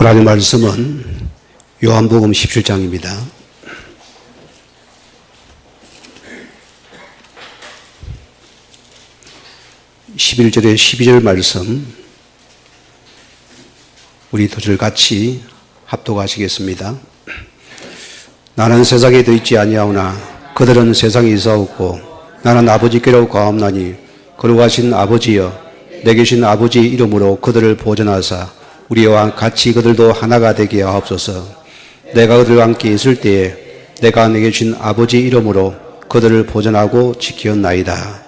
오늘의 말씀은 요한복음 17장입니다. (11절에) 12절 말씀 우리 두 절 같이 합독하시겠습니다. 나는 세상에 더 있지 아니하오나 그들은 세상에 있사옵고 나는 아버지께로 가옵나니 거룩하신 아버지여 내게 주신 아버지 이름으로 그들을 보존하사 우리와 같이 그들도 하나가 되게 하옵소서. 내가 그들과 함께 있을 때에 내가 내게 주신 아버지 이름으로 그들을 보존하고 지키었나이다.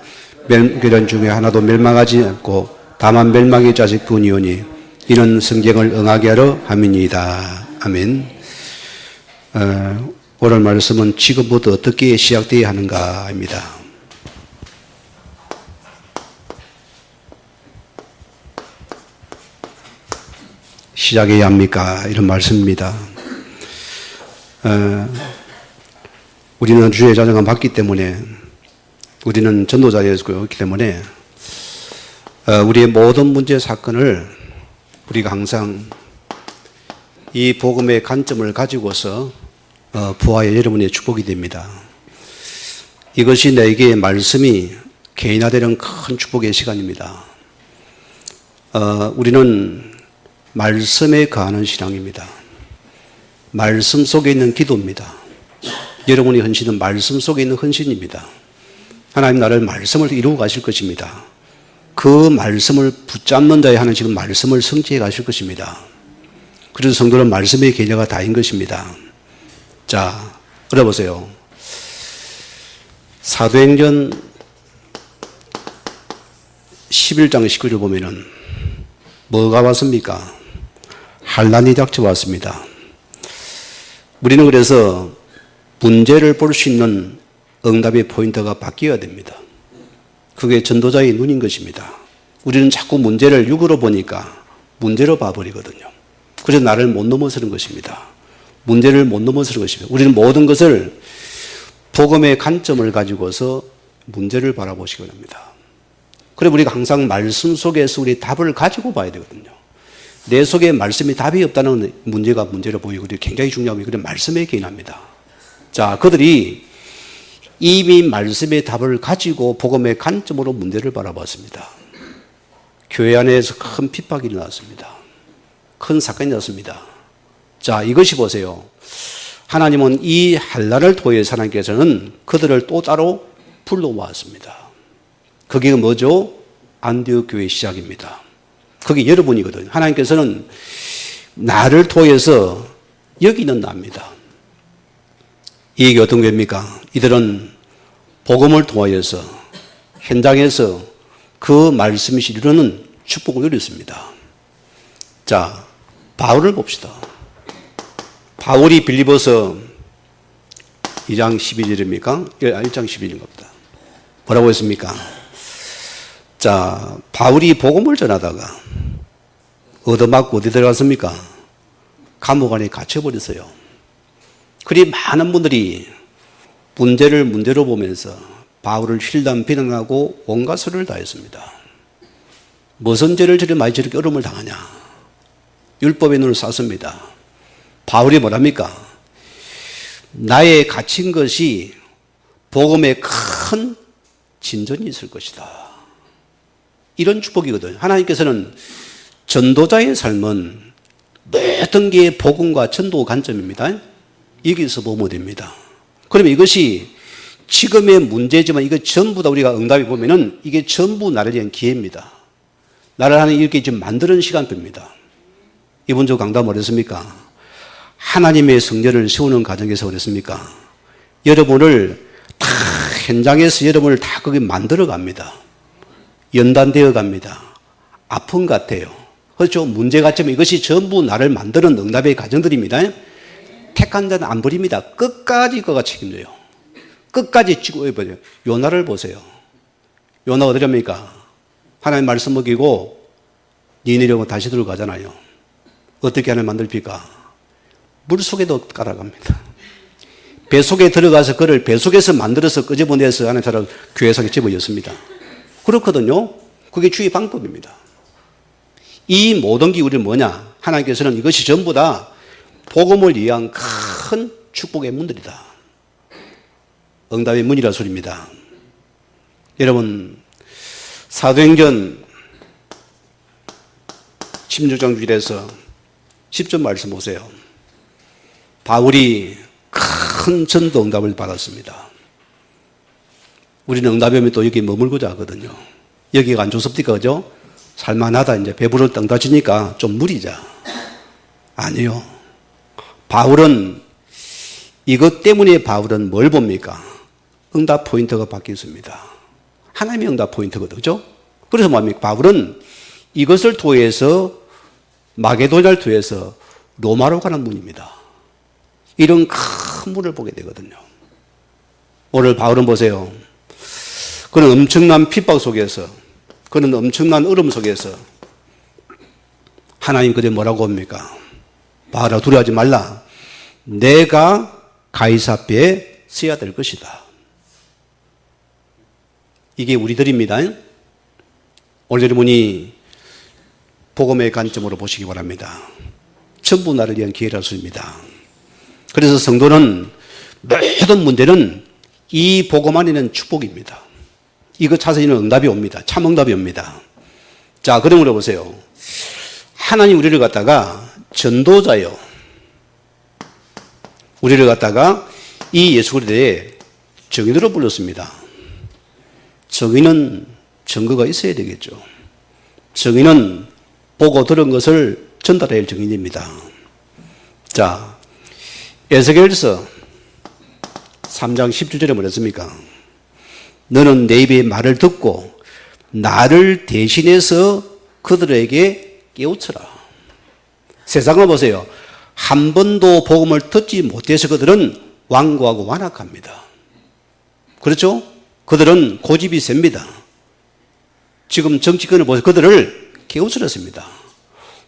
그런 중에 하나도 멸망하지 않고 다만 멸망의 자식뿐이오니 이는 성경을 응하게 하려 함이니이다. 아멘. 오늘 말씀은 지금부터 어떻게 시작되어야 하는가입니다. 시작해야 합니까? 이런 말씀입니다. 우리는 주의 자녀가 맞기 때문에 우리는 전도자였기 때문에 우리의 모든 문제 사건을 우리가 항상 이 복음의 관점을 가지고서 부하여 여러분의 축복이 됩니다. 이것이 내게 말씀이 개인화되는 큰 축복의 시간입니다. 우리는 말씀에 거하는 신앙입니다. 말씀 속에 있는 기도입니다. 여러분의 헌신은 말씀 속에 있는 헌신입니다. 하나님 나라를 말씀을 이루어 가실 것입니다. 그 말씀을 붙잡는 자의 하나님은 말씀을 성취해 가실 것입니다. 그래서 성도는 말씀의 계좌가 다인 것입니다. 자, 들어보세요. 사도행전 11장 19절 보면은 뭐가 왔습니까? 환난이 닥쳐왔습니다. 우리는 그래서 문제를 볼 수 있는 응답의 포인트가 바뀌어야 됩니다. 그게 전도자의 눈인 것입니다. 우리는 자꾸 문제를 육으로 보니까 문제로 봐버리거든요. 그래서 나를 못 넘어서는 것입니다. 문제를 못 넘어서는 것입니다. 우리는 모든 것을 복음의 관점을 가지고서 문제를 바라보시기 바랍니다. 그래서 우리가 항상 말씀 속에서 우리 답을 가지고 봐야 되거든요. 내 속에 말씀이 답이 없다는 문제가 문제로 보이고 굉장히 중요하고 그래 말씀에 기인합니다. 자, 그들이 이미 말씀의 답을 가지고 복음의 관점으로 문제를 바라봤습니다. 교회 안에서 큰 핍박이 일어났습니다. 큰 사건이 일어났습니다. 자, 이것이 보세요. 하나님은 이 환난을 통해서 하나님께서는 그들을 또 따로 불러왔습니다. 그게 뭐죠? 안디옥 교회의 시작입니다. 그게 여러분이거든요. 하나님께서는 나를 통해서 여기는 납니다. 이게 어떤 겁니까? 이들은 복음을 통하여서 현장에서 그 말씀이 이루는 축복을 누렸습니다. 자, 바울을 봅시다. 바울이 빌립보서 2장 12절입니까? 1장 12절인 겁니다. 뭐라고 했습니까? 자, 바울이 복음을 전하다가 얻어맞고 어디 들어갔습니까? 감옥 안에 갇혀버렸어요. 그리 많은 분들이 문제를 문제로 보면서 바울을 힐담 비난하고 온갖 소리를 다 했습니다. 무슨 죄를 저리 많이 저렇게 어려움을 당하냐? 율법의 눈을 쐈습니다. 바울이 뭐랍니까? 나의 갇힌 것이 복음에 큰 진전이 있을 것이다. 이런 축복이거든요. 하나님께서는 전도자의 삶은 모든 게 복음과 전도 관점입니다. 여기서 보면 됩니다. 그러면 이것이 지금의 문제지만 이거 전부 다 우리가 응답해 보면은 이게 전부 나를 위한 기회입니다. 나를 하나님 이렇게 지금 만드는 시간표입니다. 이번 주 강단 어렸습니까? 하나님의 성전을 세우는 과정에서 어렸습니까? 여러분을 다 현장에서 여러분을 다 거기 만들어 갑니다. 연단되어 갑니다. 아픔 같아요. 그렇죠? 문제 같지만 이것이 전부 나를 만드는 응답의 과정들입니다. 택한 자는 안 버립니다. 끝까지 그가 책임져요. 끝까지 찍어 입어요. 요나를 보세요. 요나 어디랍니까? 하나님 말씀 먹이고 니네려고 다시 들어가잖아요. 어떻게 하나님 만들까? 물속에도 깔아갑니다. 배 속에 들어가서 그를 배 속에서 만들어서 끄집어내서 하나님 교회상에 집어였습니다. 그렇거든요. 그게 주의 방법입니다. 이 모든 게 우리는 뭐냐? 하나님께서는 이것이 전부 다 복음을 위한 큰 축복의 문들이다. 응답의 문이라 소리입니다. 여러분, 사도행전 16장 6절에서 10절 말씀 보세요. 바울이 큰 전도 응답을 받았습니다. 우리는 응답이 오면 또 여기 머물고자 하거든요. 여기가 안 좋습니까? 그죠? 살만하다. 이제 배부를 땅 다치니까 좀 무리자. 아니요. 바울은 이것 때문에 바울은 뭘 봅니까? 응답 포인트가 바뀌었습니다. 하나님의 응답 포인트거든요. 그죠? 그래서 뭐합니까? 바울은 이것을 통해서 마게도냐를 통해서 로마로 가는 문입니다. 이런 큰 문을 보게 되거든요. 오늘 바울은 보세요. 그는 엄청난 핍박 속에서, 그는 엄청난 얼음 속에서 하나님 그대 뭐라고 합니까? 바울아, 두려워하지 말라. 내가 가이사 앞에 서야 될 것이다. 이게 우리들입니다. 오늘 여러분이 복음의 관점으로 보시기 바랍니다. 전부 나를 위한 기회라서입니다. 그래서 성도는 모든 문제는 이 복음 안에는 축복입니다. 이거 찾아지는 응답이 옵니다. 참 응답이 옵니다. 자, 그러므로 보세요. 하나님 우리를 갖다가 전도자요. 우리를 갖다가 이 예수 그리스도의 증인으로 불렀습니다. 증인은 증거가 있어야 되겠죠. 증인은 보고 들은 것을 전달해야 할 증인입니다. 자, 에스겔서 3장 17절에 뭐랬습니까? 너는 내 입의 말을 듣고 나를 대신해서 그들에게 깨우쳐라. 세상을 보세요. 한 번도 복음을 듣지 못해서 그들은 완고하고 완악합니다. 그렇죠? 그들은 고집이 셉니다. 지금 정치권을 보세요. 그들을 깨우쳐렸습니다.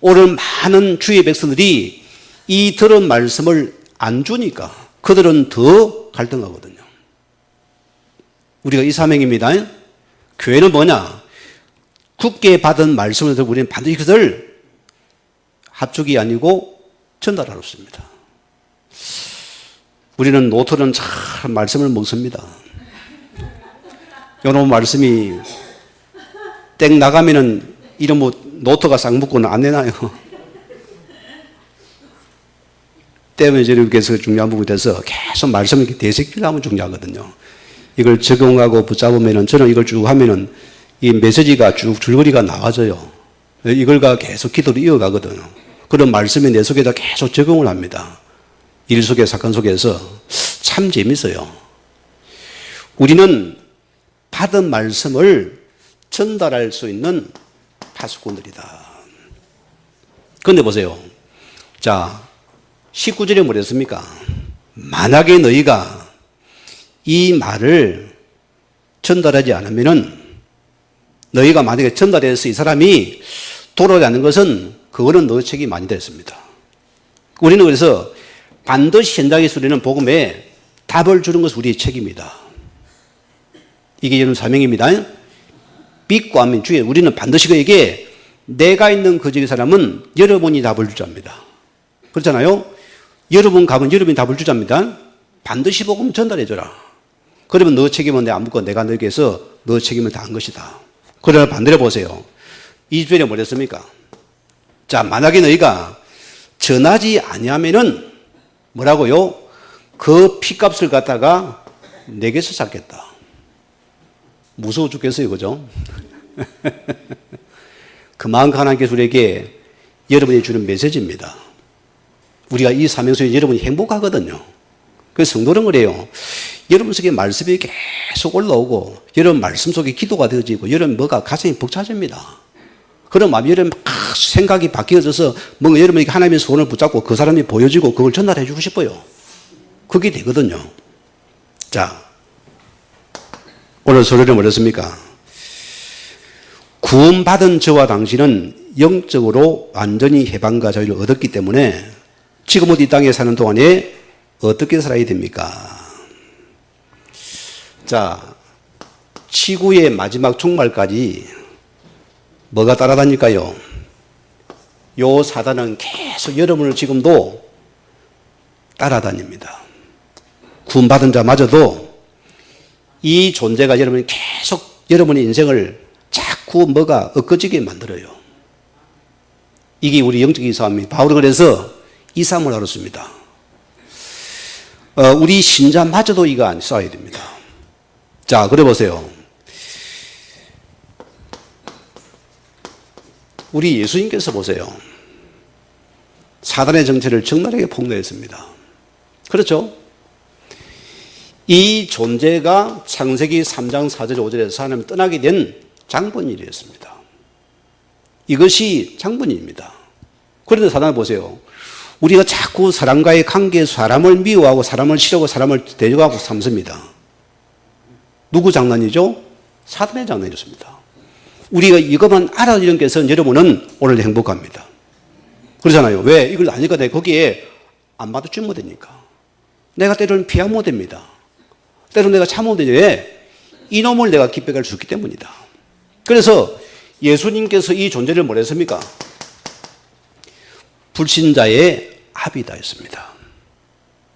오늘 많은 주의 백성들이 이 들은 말씀을 안 주니까 그들은 더 갈등하거든요. 우리가 이 사명입니다. 교회는 뭐냐? 굳게 받은 말씀을 들고 우리는 반드시 그것을 합죽이 아니고 전달하러 습니다. 우리는 노트는 잘 말씀을 먹습니다. 요런 말씀이 땡 나가면은 이런 뭐 노트가 싹 묶고는 안 내놔요. 때문에 여러분께서 중요한 부분이 돼서 계속 말씀을 이렇게 되새기려 하면 중요하거든요. 이걸 적용하고 붙잡으면은 저는 이걸 쭉 하면은 이 메시지가 쭉 줄거리가 나와져요. 이걸가 계속 기도를 이어가거든요. 그런 말씀이 내 속에다 계속 적용을 합니다. 일 속에 사건 속에서 참 재밌어요. 우리는 받은 말씀을 전달할 수 있는 파수꾼들이다. 그런데 보세요. 자, 19절에 뭐랬습니까? 만약에 너희가 이 말을 전달하지 않으면은 너희가 만약에 전달해서 이 사람이 돌아오지 않는 것은 그거는 너 책임이 아니다 했습니다. 우리는 그래서 반드시 현장에서 우리는 복음에 답을 주는 것이 우리의 책임이다. 이게 여러분 사명입니다. 믿고 하면 주에 우리는 반드시 그에게 내가 있는 그 지역의 사람은 여러분이 답을 주자입니다. 그렇잖아요? 여러분 가면 여러분이 답을 주자입니다. 반드시 복음 전달해줘라. 그러면 너 책임은 내 안 묻고 내가 너에게 해서 너 책임을 다한 것이다. 그러나 반대로 보세요. 2절에 뭐랬습니까? 자, 만약에 너희가 전하지 아니하면은 뭐라고요? 그 피값을 갖다가 내게서 찾겠다. 무서워 죽겠어요. 그죠? 그만큼 하나님께서 우리에게 여러분이 주는 메시지입니다. 우리가 이 사명 속에 여러분이 행복하거든요. 그래서 성도는 그래요. 여러분 속에 말씀이 계속 올라오고 여러분 말씀 속에 기도가 되어지고 여러분 뭐가 가슴이 벅차집니다. 그럼 마음이 여러분 막 생각이 바뀌어져서 뭔가 여러분에게 하나님의 손을 붙잡고 그 사람이 보여지고 그걸 전달해 주고 싶어요. 그게 되거든요. 자, 오늘 소리를 뭐랬습니까? 구원받은 저와 당신은 영적으로 완전히 해방과 자유를 얻었기 때문에 지금은 이 땅에 사는 동안에 어떻게 살아야 됩니까? 자, 지구의 마지막 종말까지 뭐가 따라다닐까요? 요 사단은 계속 여러분을 지금도 따라다닙니다. 구원받은 자마저도 이 존재가 여러분이 계속 여러분의 인생을 자꾸 뭐가 엊그지게 만들어요. 이게 우리 영적인 싸움입니다. 바울은 그래서 이 싸움을 알았습니다. 우리 신자마저도 이거 안 싸워야 됩니다. 자, 그래 보세요. 우리 예수님께서 보세요. 사단의 정체를 적나라하게 폭로했습니다. 그렇죠? 이 존재가 창세기 3장 4절 5절에서 하나님을 떠나게 된 장본인이었습니다. 이것이 장본인입니다. 그런데 사단을 보세요. 우리가 자꾸 사람과의 관계에 사람을 미워하고 사람을 싫어하고 사람을 대적하고 삼습니다. 누구 장난이죠? 사단의 장난이었습니다. 우리가 이것만 알아주는 것은 여러분은 오늘 행복합니다. 그러잖아요. 왜? 이걸 아니까 내가 거기에 안 받아주면 되니까. 내가 때로는 피하면 됩니다. 때로는 내가 참으면 되죠. 왜? 이놈을 내가 기백할 수 있기 때문이다. 그래서 예수님께서 이 존재를 뭐라 했습니까? 불신자의 합이다 했습니다.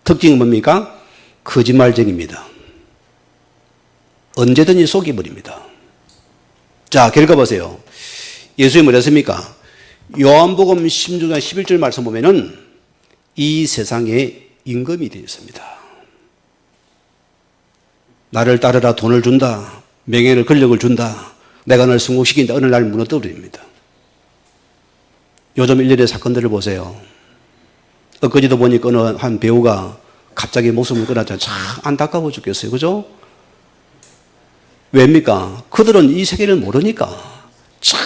특징은 뭡니까? 거짓말쟁입니다. 언제든지 속여버립니다. 자, 결과 보세요. 예수님이 뭐라 했습니까? 요한복음 16장 11절 말씀 보면은 이 세상에 임금이 되었습니다. 나를 따르라 돈을 준다. 명예를 권력을 준다. 내가 너를 성공시킨다. 어느 날 무너뜨립니다. 요즘 일련의 사건들을 보세요. 엊그제도 보니까 어느 한 배우가 갑자기 목숨을 끊었잖아요. 참 안타까워 죽겠어요. 그죠? 왜입니까? 그들은 이 세계를 모르니까 참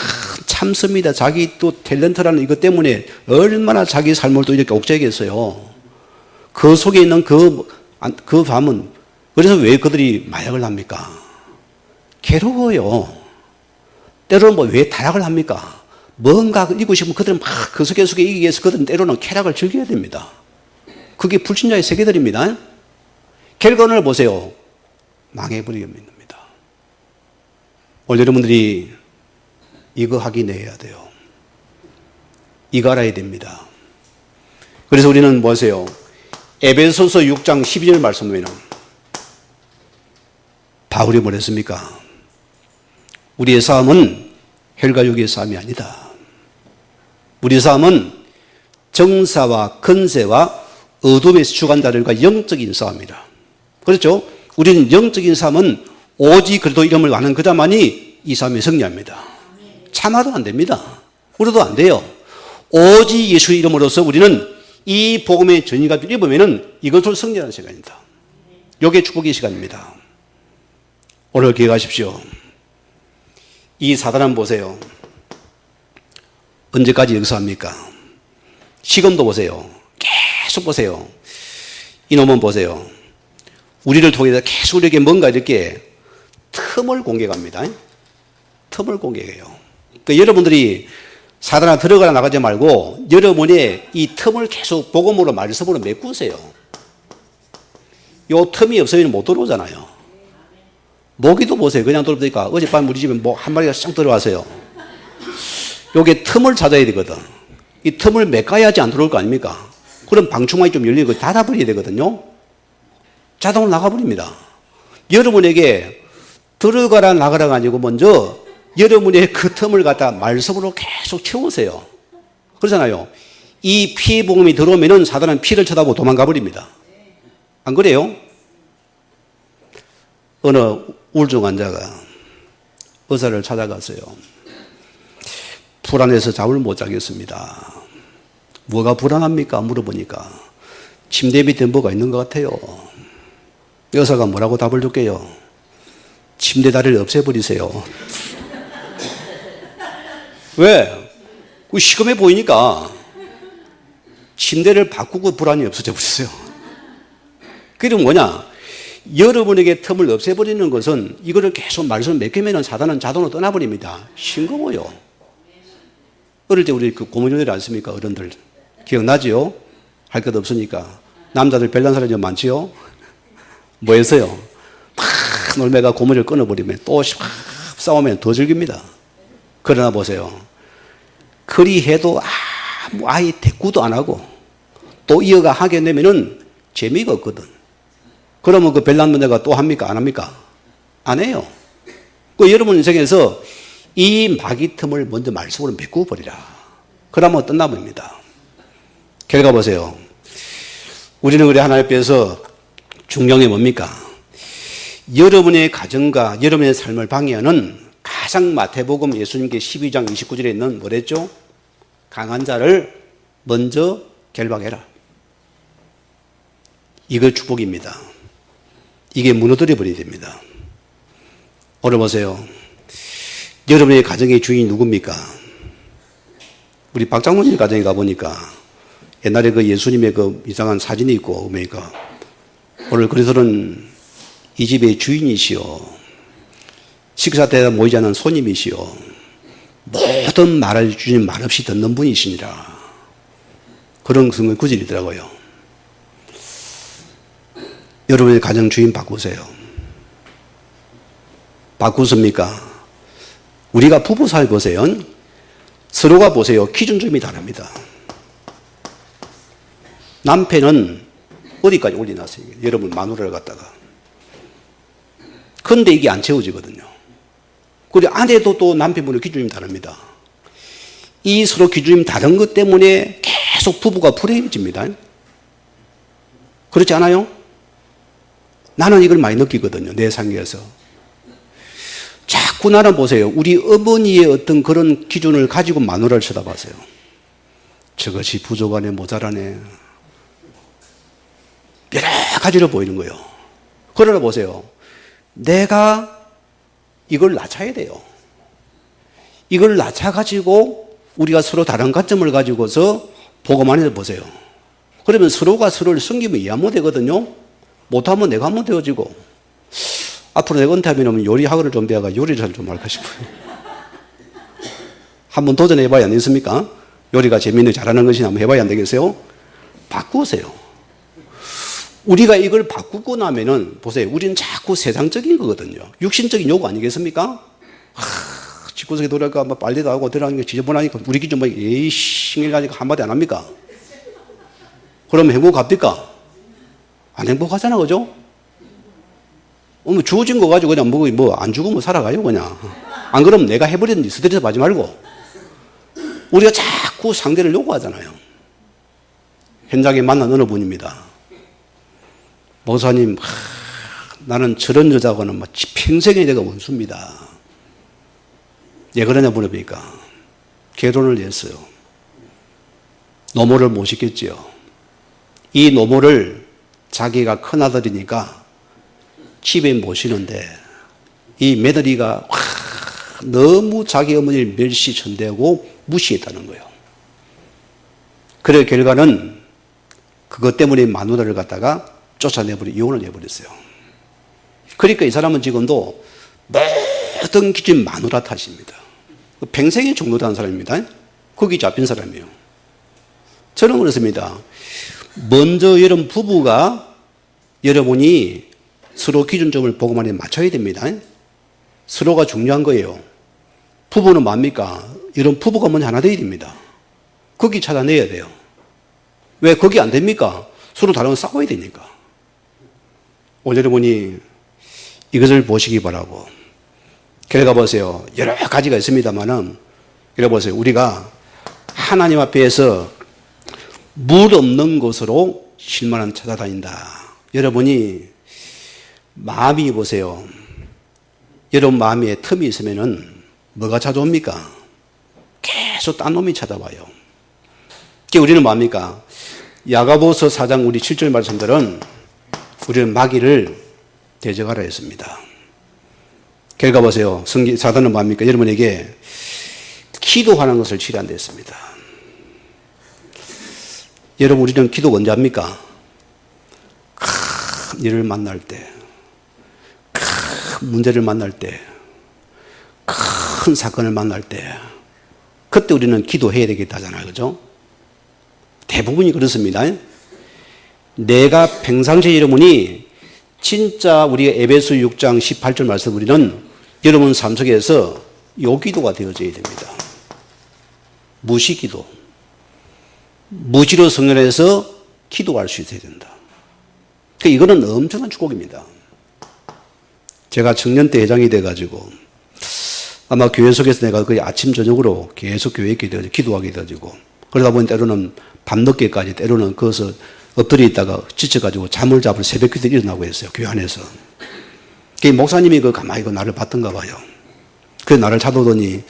참습니다. 자기 또 탤런트라는 이것 때문에 얼마나 자기 삶을 또 이렇게 옥죄겠어요. 그 속에 있는 그 밤은 그래서 왜 그들이 마약을 합니까? 괴로워요. 때로는 뭐 왜 타락을 합니까? 뭔가 이기고 싶으면 그들은 막 그 속에 이기기 위해서 그들은 때로는 쾌락을 즐겨야 됩니다. 그게 불신자의 세계들입니다. 결과를 보세요. 망해버리게 됩니다. 오늘 여러분들이 이거 확인해야 돼요. 이거 알아야 됩니다. 그래서 우리는 뭐세요? 에베소서 6장 12절 말씀 보면 바울이 뭐랬습니까? 우리의 싸움은 혈과 육의 싸움이 아니다. 우리의 싸움은 정사와 권세와 어둠에서 주관 자들과 영적인 싸움이다. 그렇죠? 우리는 영적인 싸움은 오직 그래도 이름을 아는 그자만이 이 싸움에 승리합니다. 참아도 안 됩니다. 울어도 안 돼요. 오직 예수 이름으로서 우리는 이 복음의 전이가 입으면은 이것을 승리하는 시간입니다. 이게 축복의 시간입니다. 오늘 기억하십시오. 이 사단은 보세요. 언제까지 역사합니까? 지금도 보세요. 계속 보세요. 이놈은 보세요. 우리를 통해서 계속 우리에게 뭔가 이렇게 틈을 공격합니다. 틈을 공격해요. 그러니까 여러분들이 사단아 들어가라 나가지 말고 여러분의 이 틈을 계속 복음으로 말씀으로 메꾸세요. 요 틈이 없으면 못 들어오잖아요. 모기도 보세요. 그냥 들어오니까 어젯밤 우리 집에 뭐 한 마리가 싹 들어와서요. 요게 틈을 찾아야 되거든. 이 틈을 메꿔야지 안 들어올 거 아닙니까? 그럼 방충망이 좀 열리고 닫아버려야 되거든요. 자동으로 나가버립니다. 여러분에게 들어가라 나가라가 아니고 먼저 여러분의 그 틈을 갖다 말씀으로 계속 채우세요. 그러잖아요. 이 피의 복음이 들어오면은 사단은 피를 쳐다보고 도망가 버립니다. 안 그래요? 어느 우울증 환자가 의사를 찾아갔어요. 불안해서 잠을 못 자겠습니다. 뭐가 불안합니까? 물어보니까 침대 밑에 뭐가 있는 것 같아요. 의사가 뭐라고 답을 줄게요? 침대 다리를 없애버리세요. 왜? 시커매 보이니까 침대를 바꾸고 불안이 없어져 버렸어요. 그게 뭐냐? 여러분에게 틈을 없애버리는 것은 이거를 계속 말씀을 맡기면 사단은 자동으로 떠나버립니다. 싱거워요. 어릴 때 우리 그 고모님들 않습니까? 어른들. 기억나지요? 할 것 없으니까. 남자들 별난 사람이 많지요? 뭐 했어요? 막 놀매가 고모를 끊어버리면 또 싸우면 더 즐깁니다. 그러나 보세요. 그리 해도 아예 대꾸도 안 하고 또 이어가 하게 되면은 재미가 없거든. 그러면 그 별난문제가 또 합니까? 안 합니까? 안 해요. 그 여러분 인생에서 이 마귀 틈을 먼저 말씀으로 메꾸어 버리라. 그러면 끝나버립니다. 결과 보세요. 우리는 우리 하나님 앞에서 중요한 게 뭡니까? 여러분의 가정과 여러분의 삶을 방해하는 가장 마태복음 예수님께 12장 29절에 있는 뭐랬죠? 강한 자를 먼저 결박해라. 이거 축복입니다. 이게 무너뜨려 버려야 됩니다. 오늘 보세요. 여러분의 가정의 주인이 누굽니까? 우리 박 장로님 가정에 가보니까 옛날에 그 예수님의 그 이상한 사진이 있고, 그러니까 오늘 그리스도는 이 집의 주인이시오. 식사 때 모이지 않은 손님이시오. 모든 말을 주님 말없이 듣는 분이시니라. 그런 성경 구절이더라고요. 여러분의 가정 주인 바꾸세요. 바꾸십니까? 우리가 부부 사이 보세요. 서로가 보세요. 기준점이 다릅니다. 남편은 어디까지 올려놨어요? 여러분 마누라를 갖다가. 그런데 이게 안 채워지거든요. 그리고 아내도 또 남편분의 기준이 다릅니다. 이 서로 기준이 다른 것 때문에 계속 부부가 불행해집니다. 그렇지 않아요? 나는 이걸 많이 느끼거든요. 내 삶에서. 자꾸 나는 보세요. 우리 어머니의 어떤 그런 기준을 가지고 마누라를 쳐다봐서요. 저것이 부족하네, 모자라네. 여러 가지로 보이는 거예요. 그러나 보세요. 내가 이걸 낮춰야 돼요. 이걸 낮춰가지고 우리가 서로 다른 관점을 가지고서 보고만 해서 보세요. 그러면 서로가 서로를 숨기면 이해 못 되거든요. 못하면 내가 하면 되어지고. 앞으로 내가 은퇴하면 요리 학원을 좀 배워가 요리를 좀 할까 싶어요. 한번 도전해봐야 안 되겠습니까? 요리가 재밌는 잘하는 것이 한번 해봐야 안 되겠어요? 바꾸세요. 우리가 이걸 바꾸고 나면은 보세요. 우리는 자꾸 세상적인 거거든요. 육신적인 요구 아니겠습니까? 집구석에 돌아가 빨래도 하고 들어가는 게 지저분하니까 우리 기준 뭐 에이씨 신경나니까 한마디 안 합니까? 그러면 행복합니까? 안 행복하잖아, 그죠? 주어진 거 가지고 그냥 뭐 안 죽으면 살아가요, 그냥. 안 그러면 내가 해버리든지 스트레스 받지 말고. 우리가 자꾸 상대를 요구하잖아요. 현장에 만난 어느 분입니다. 목사님, 나는 저런 여자하고는 평생에 내가 원수입니다. 왜 그러냐 물어보니까 결혼을 했어요. 노모를 못 시켰지요. 이 노모를 자기가 큰아들이니까 집에 모시는데 이 며느리가 너무 자기 어머니를 멸시천대하고 무시했다는 거예요. 그래 결과는 그것 때문에 마누라를 갖다가 쫓아내버리고 이혼을 해버렸어요. 그러니까 이 사람은 지금도 모든 기준 마누라 탓입니다. 평생에 종로다는 사람입니다. 거기 잡힌 사람이에요. 저는 그렇습니다. 먼저 여러분 부부가 여러분이 서로 기준점을 보고만 해 맞춰야 됩니다. 서로가 중요한 거예요. 부부는 뭡니까? 여러분 부부가 먼저 하나 되어야 됩니다. 거기 찾아내야 돼요. 왜 거기 안 됩니까? 서로 다르면 싸워야 되니까. 오늘 여러분이 이것을 보시기 바라고. 결과 보세요. 여러 가지가 있습니다만은, 결과 보세요. 우리가 하나님 앞에서 물 없는 곳으로 실만한 찾아다닌다. 여러분이 마음이 보세요. 여러분 마음에 틈이 있으면은 뭐가 찾아옵니까? 계속 딴 놈이 찾아와요. 우리는 뭡니까? 야고보서 4장 우리 7절 말씀들은 우리는 마귀를 대적하라 했습니다. 결과 보세요. 사단은 뭡니까? 여러분에게 기도하는 것을 지시한다 했습니다. 여러분 우리는 기도 언제 합니까? 큰 일을 만날 때, 큰 문제를 만날 때, 큰 사건을 만날 때, 그때 우리는 기도해야 되겠다잖아요. 그죠? 대부분이 그렇습니다. 내가 평상시에 여러분이 진짜 우리가 에베소 6장 18절 말씀 우리는 여러분 삶 속에서 요 기도가 되어져야 됩니다. 무시기도. 무지로 성전에서 기도할 수 있어야 된다. 이거는 엄청난 축복입니다. 제가 청년 때 회장이 돼가지고 아마 교회 속에서 내가 거의 아침 저녁으로 계속 교회에 기도하게 돼가지고 그러다 보니 때로는 밤늦게까지 때로는 거기서 엎드려 있다가 지쳐가지고 잠을 잡을 새벽 기도 일어나고 했어요. 교회 안에서. 목사님이 가만히 나를 봤던가 봐요. 그래서 나를 찾아오더니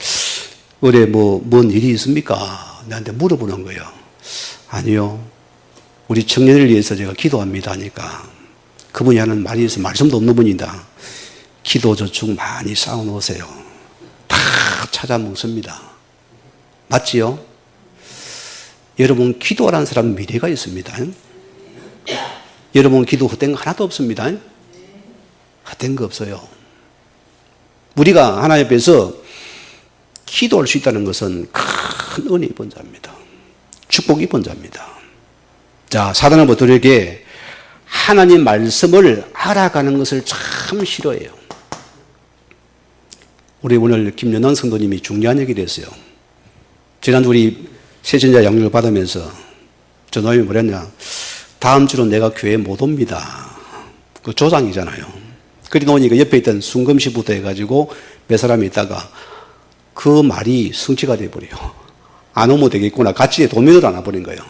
올해 뭔 일이 있습니까? 나한테 물어보는 거예요. 아니요. 우리 청년을 위해서 제가 기도합니다 하니까 그분이 하는 말이 있어요. 말씀도 없는 분이다. 기도 저축 많이 쌓아놓으세요. 다 찾아 먹습니다. 맞지요? 여러분 기도하라는 사람은 미래가 있습니다. 여러분 기도 헛된 거 하나도 없습니다. 헛된 거 없어요. 우리가 하나님 앞에서 기도할 수 있다는 것은 큰 은혜 입은 자입니다. 축복 입은 자입니다. 자, 사단은 우리에게 하나님 말씀을 알아가는 것을 참 싫어해요. 우리 오늘 김연환 성도님이 중요한 얘기를 했어요. 지난주 우리 세전자 양육을 받으면서 전화님이 뭐랬냐. 다음 주로 내가 교회 못 옵니다. 그 조장이잖아요. 그리 놓으니까 옆에 있던 순금씨부터 해가지고 몇 사람이 있다가 그 말이 성취가 돼버려요. 안 오면 되겠구나. 같이 도면을 안 와버린 거예요.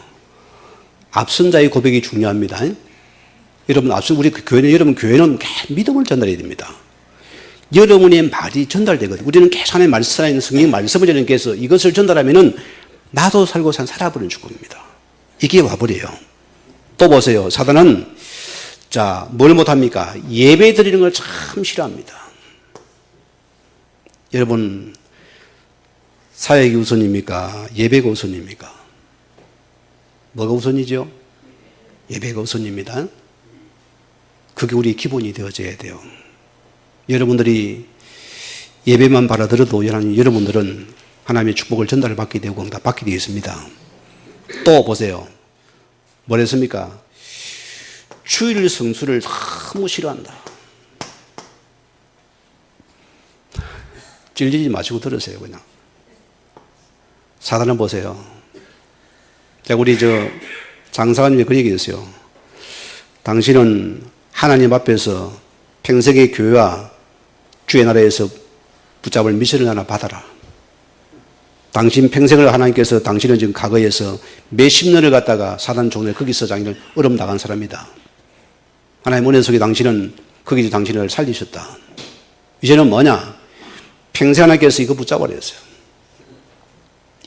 앞선 자의 고백이 중요합니다. 여러분, 우리 교회는, 여러분 교회는 믿음을 전달해야 됩니다. 여러분의 말이 전달되거든요. 우리는 계속 하나님의 말씀에 있는 성경 말씀을 전해서 이것을 전달하면은 나도 살고 살아버리는 축복입니다. 이게 와버려요. 또 보세요. 사단은 자, 뭘 못합니까? 예배 드리는 걸 참 싫어합니다. 여러분, 사역이 우선입니까? 예배가 우선입니까? 뭐가 우선이죠? 예배가 우선입니다. 그게 우리 기본이 되어져야 돼요. 여러분들이 예배만 받아들여도 여러분들은 하나님의 축복을 전달을 받게 되고 응답받게 되겠습니다. 또 보세요. 뭐랬습니까? 주일 성수를 너무 싫어한다. 찔리지 마시고 들으세요, 그냥. 사단은 보세요. 자, 우리 장사관님이 그 얘기했어요. 당신은 하나님 앞에서 평생의 교회와 주의 나라에서 붙잡을 미션을 하나 받아라. 당신 평생을 하나님께서 당신은 지금 과거에서 몇십 년을 갖다가 사단 종래 거기서 자기를 얼음 나간 사람이다. 하나님 은혜 속에 당신은 거기서 당신을 살리셨다. 이제는 뭐냐? 평생 하나님께서 이거 붙잡아라 했어요.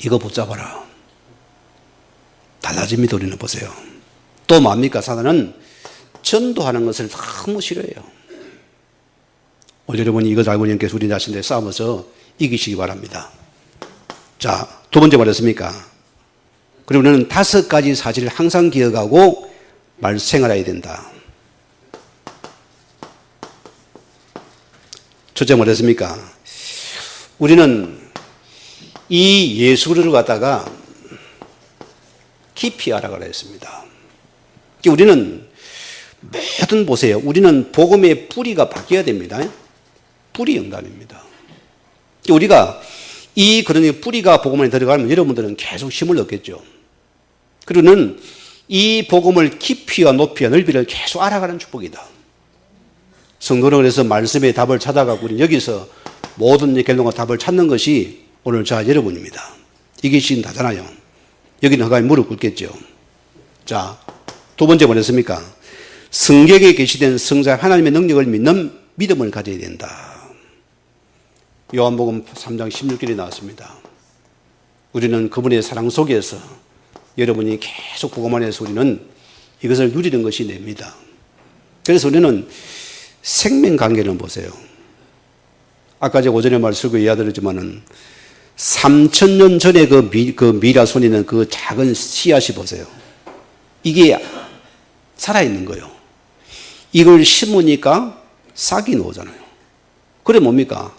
이거 붙잡아라. 달라집니다. 우리는 보세요. 또 뭡니까? 사단은 전도하는 것을 너무 싫어해요. 오늘 여러분이 이거 알고 있는 게 우리 자신들 싸우면서 이기시기 바랍니다. 자, 두 번째 말했습니까? 그리고 우리는 5가지 사실을 항상 기억하고 생활해야 된다. 첫째 말했습니까? 우리는 이 예수 그리스도를 갖다가 깊이 알아가라 했습니다. 우리는 뭐든 보세요. 우리는 복음의 뿌리가 바뀌어야 됩니다. 뿌리 응답입니다. 우리가 이 그런 뿌리가 복음 안에 들어가면 여러분들은 계속 힘을 얻겠죠. 그리고는 이 복음을 깊이와 높이와 넓이를 계속 알아가는 축복이다. 성도는 그래서 말씀의 답을 찾아가고 우리는 여기서 모든 결론과 답을 찾는 것이 오늘 여러분입니다. 이게 지금 다잖아요. 여기는 허가에 무릎 꿇겠죠. 자, 두 번째 뭐랬습니까? 성경에 계시된 성자 하나님의 능력을 믿는 믿음을 가져야 된다. 요한복음 3장 16절에 나왔습니다. 우리는 그분의 사랑 속에서 여러분이 계속 복음 안에서 우리는 이것을 누리는 것이 냅니다. 그래서 우리는 생명관계를 보세요. 아까 제가 오전에 말씀을 이야기드렸지만은 3000년 전에 그 미라 손이는 그 작은 씨앗이 보세요. 이게 살아있는 거예요. 이걸 심으니까 싹이 나오잖아요. 그래 뭡니까?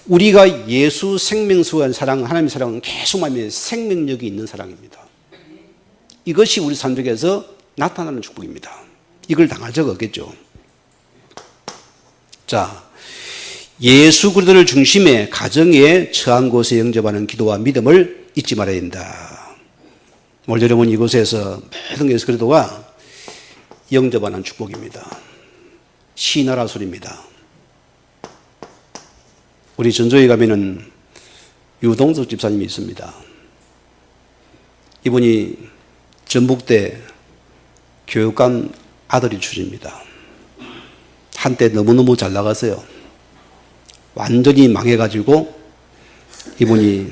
우리가 예수 생명수한 사랑, 하나님의 사랑은 계속 말하면 생명력이 있는 사랑입니다. 이것이 우리 삶 속에서 나타나는 축복입니다. 이걸 당할 적 없겠죠. 자, 예수 그리스도를 중심에 가정에 처한 곳에 영접하는 기도와 믿음을 잊지 말아야 된다. 오늘 여러분 이곳에서 모든 예수 그리스도가 영접하는 축복입니다. 시나라 소리입니다. 우리 전주에 가면은 유동석 집사님이 있습니다. 이분이 전북대 교육감 아들이 출신입니다. 한때 너무너무 잘 나갔어요. 완전히 망해가지고 이분이